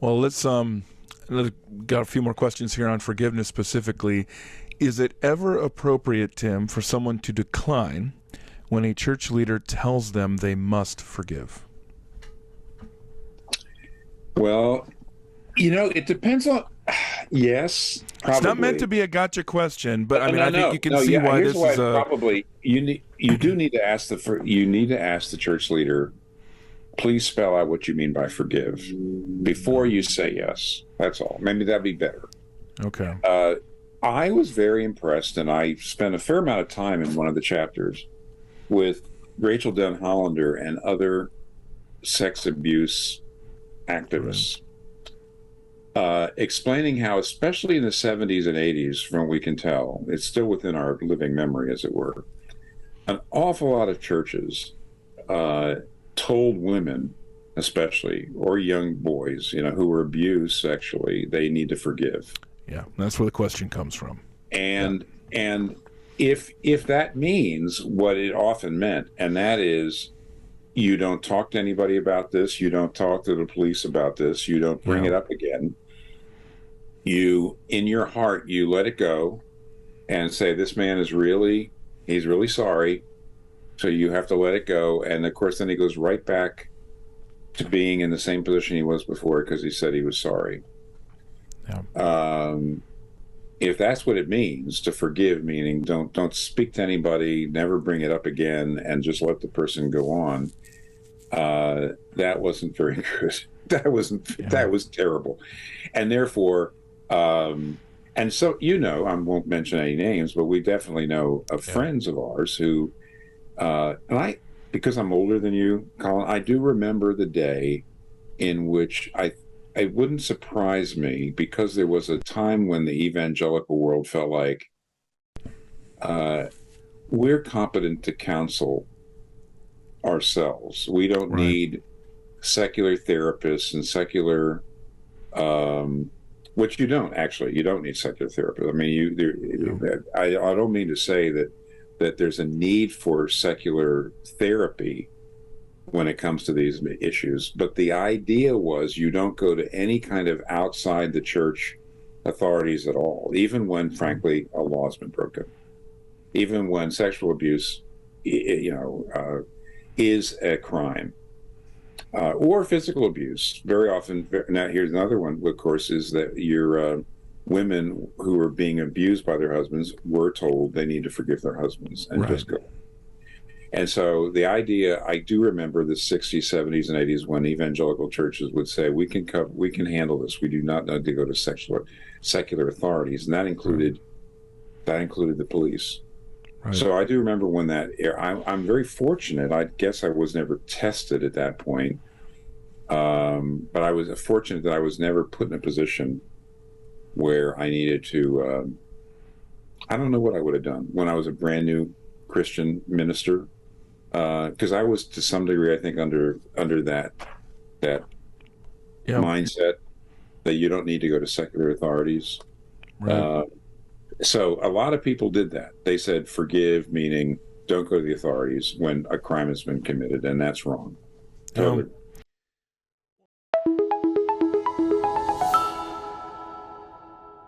Well, let's got a few more questions here on forgiveness specifically. Is it ever appropriate, Tim, for someone to decline when a church leader tells them they must forgive? Well, it depends on. Yes, probably. It's not meant to be a gotcha question, but I mean, No, I think you can see why here's this why is a. Probably you do need to ask the church leader, please spell out what you mean by forgive before you say yes. That's all. Maybe that'd be better. Okay. I was very impressed, and I spent a fair amount of time in one of the chapters with Rachel Dunn Hollander and other sex abuse activists, explaining how, especially in the 70s and 80s, from what we can tell, it's still within our living memory, as it were, an awful lot of churches told women, especially, or young boys, who were abused sexually, they need to forgive. Yeah, that's where the question comes from. And if that means what it often meant, and that is, you don't talk to anybody about this, you don't talk to the police about this, you don't bring it up again, you, in your heart, you let it go and say, this man he's really sorry, so you have to let it go. And of course, then he goes right back to being in the same position he was before because he said he was sorry. Yeah. If that's what it means to forgive, meaning don't speak to anybody, never bring it up again, and just let the person go on, that wasn't very good. That was terrible. And therefore, and so, I won't mention any names, but we definitely know of friends of ours who, and because I'm older than you, Colin, I do remember the day in which it wouldn't surprise me, because there was a time when the evangelical world felt like we're competent to counsel ourselves. We don't need secular therapists and secular, which you don't actually. You don't need secular therapists. I mean, I don't mean to say that there's a need for secular therapy when it comes to these issues, but the idea was you don't go to any kind of outside the church authorities at all, even when, frankly, a law has been broken, even when sexual abuse, is a crime, or physical abuse. Very often, now here's another one, of course, is that your women who are being abused by their husbands were told they need to forgive their husbands and just go. And so the idea, I do remember the 60s, 70s, and 80s when evangelical churches would say, we can handle this. We do not need to go to secular authorities. And that included the police. Right. So I do remember when I'm very fortunate. I guess I was never tested at that point. But I was fortunate that I was never put in a position where I needed to, I don't know what I would have done when I was a brand new Christian minister. Because I was, to some degree, I think, under that mindset that you don't need to go to secular authorities. Right. So a lot of people did that. They said forgive, meaning don't go to the authorities when a crime has been committed, and that's wrong. Totally.